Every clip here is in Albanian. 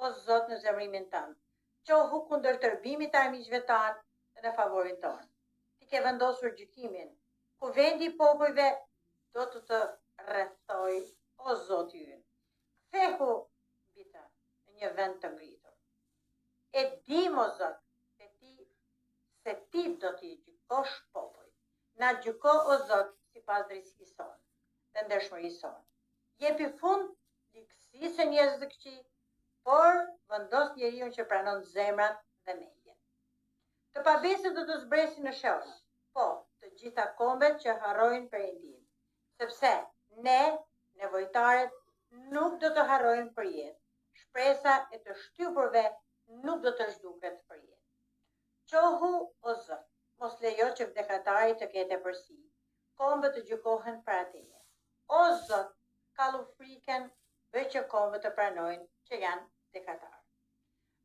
o Zot në zemrimin tënd. Qohu kundër tërbimit të armiqve tanë dhe në favorin tonë. Ti ke vendosur gjykimin, ku vendi i popujve do të rrethoj, o Zoti ynë. Kthehu mbi të në një vend të ngritur. E dim, o Zot, se ti do t'i gjykosh popull. Na gjyko, o Zot, sipas drejtësisë sonë dhe ndershmërisë sonë. Jepi fund likësisë së njerëzve të këqij, por vendos njeriu që pranon zemrat dhe mendjen. Të pabesët do të zbresin në shell, po të gjitha kombet që harrojnë Perëndin, sepse ne, nevojtarët, nuk do të harrojmë për jetë. Shpresa e të shtypurve nuk do të zhduket për jetë. Qohu, o Zot, mos lejo që vdekatari të ketë përsi. Kombët të gjykohen për atyre. O Zot, kallu frikën, bëj që kombët të pranojnë që janë vdekatarë.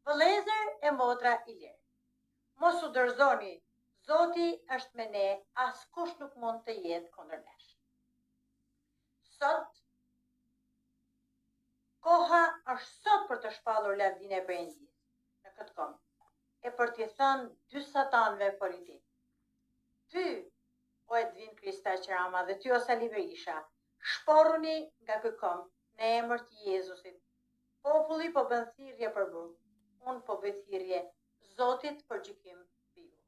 Vëllezër e motra i lirë, mos u dorëzoni, Zoti është me ne, askush nuk mund të jetë kundër nesh. Sot, koha është sot për të shpallur lavdinë e Perëndisë në këtë kohë, e për t'i thënë dy satanëve politik. Ty, o Edvin Krista Qerama dhe ty, o Sali Berisha, shporruni nga ky kom në emër të Jezusit. Populli po bën thirrje për burg. Unë po bëj thirrje Zotit për gjykim për ju.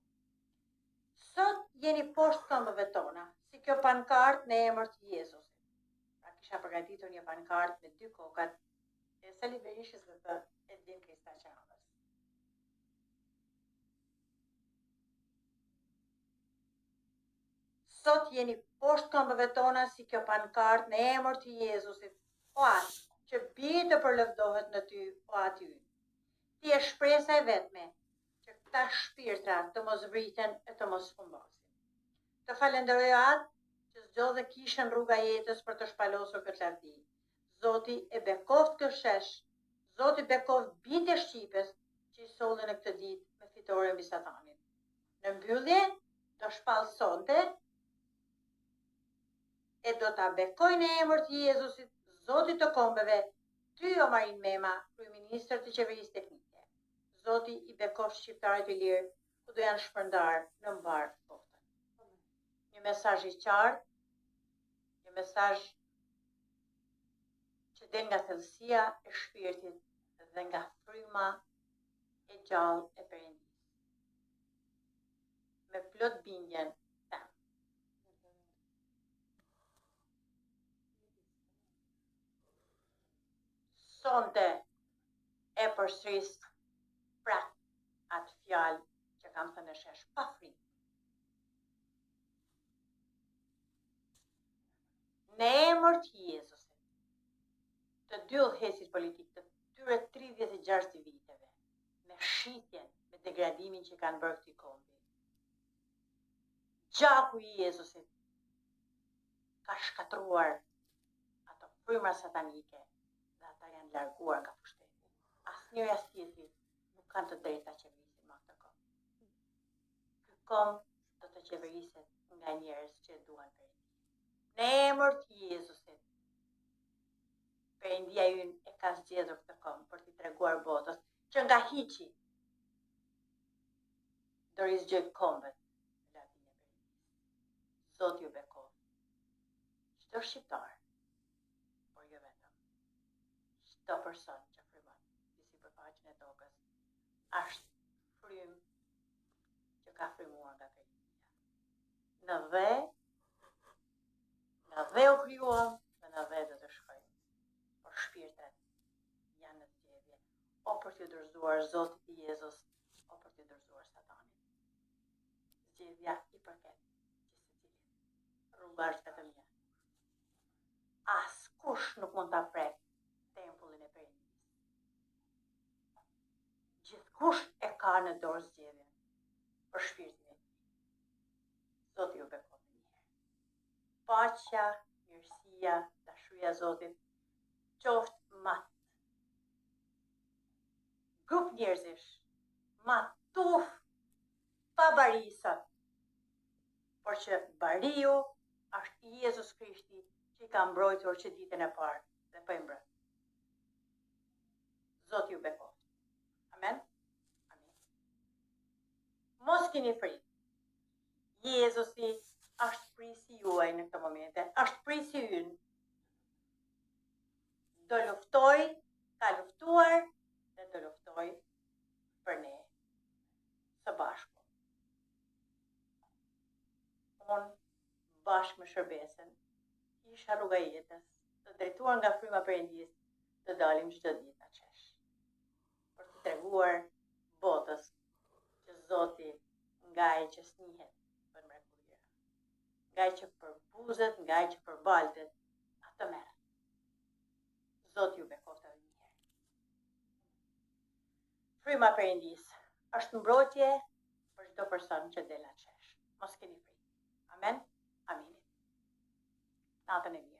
Sot jeni poshtë këmbëve tona, si kjo pankartë në emër të Jezusit. Pra kisha përgatitur një pankartë me dy kokat e Sali Berishës dhe të Edvin Krista Qeramës. Sot jeni poshtë këmbëve tona si kjo pankartë në emër të Jezusit, o atë që bie të përlëvdohet në ty, o aty. Ti je shpresa e vetme që këta shpirtra të mos vriten e të mos humbasin. Të falenderoj atë që zgjodhe kishën rruga jetës për të shpalosur këtë lavdi. Zoti e bekoft këtë shesh, Zoti bekoft bijtë e Shqipës që i sollën në këtë ditë me fitore mbi Satanin. Në mbyllje do shpallësonte e do ta bekoj në emër të Jezusit, Zotit të kombeve, ty o Marin Mema, kryeministër të qeverisë teknike. Zoti i bekoft shqiptarët e lirë, ku do janë shpërndarë në mbar botën. Një mesazh i qartë, një mesazh që del nga thellësia e shpirtit dhe nga fryma e gjallë e Perëndisë. Me plot bindjen them. Sonte e përsëris prap atë fjalë që kam thënë në shesh, pa frikë. Në emër të Jezusit, të dy udhëheqësit politik të tyre 36 viteve, me shitjen, me degradimin që kanë bërë këtij kombi, gjaku i Jezusit ka shkatruar ato frymra satanike dhe ata janë larguar nga pushteti. Asnjëri as tjetri nuk kanë të drejta që qeverisin më këtë kom. Ky kom do të qeveriset nga njerëz që duan Perëndin. Në emër të Jezusit, Perëndia ynë e ka zgjedhur këtë kom për t'i treguar botës që nga hiçi do rizgjoj kombet në lavdinë e Perëndisë. Zoti ju bekoft. Çdo shqiptar, por jo vetëm, çdo person që frymon mbi sipërfaqen e tokës, është frym që ka frymuar nga Perëndia. Në dhe u krijuam dhe në dhe do të shkojmë. Por shpirtrat janë në zgjedhje, o për t'ju dorëzuar Zotit i Jezus, o për t'ju dorëzuar Satanit. Zgjedhja i përket që secilit. Rruga është vetëm një. Askush nuk mund ta prek tempullin e Perëndisë. Gjithkush e ka në dorë zgjedhjen për shpirtin e tij. Zoti ju bekoft. Paqja, mirësia, dashuria e Zotit qoftë mat. Grup njerëzish, matuf pa bari sot, por që bariu është Jezus Krishti që i ka mbrojtur që ditën e parë dhe po i mbret. Zoti ju bekoft. keni frikë. Jezusi është prisi juaj në këtë momente, është prisi ynë. Do luftoj, ka luftuar dhe do luftoj për ne së bashku. Unë bashkë me shërbesen, isha rruga jetës, të drejtuar nga fryma Perëndis, të dalim çdo ditë në qesh. Për të treguar botës që Zoti ngaj që snihet për mrekullia. Ngaj që përbuzet, ngaj që përbaltet, atë merr. Zoti ju bekoftë edhe një herë. Fryma Perëndis është mbrojtje për çdo person që del në qesh. Mos keni frikë. Amen. Amin. Natën e mirë.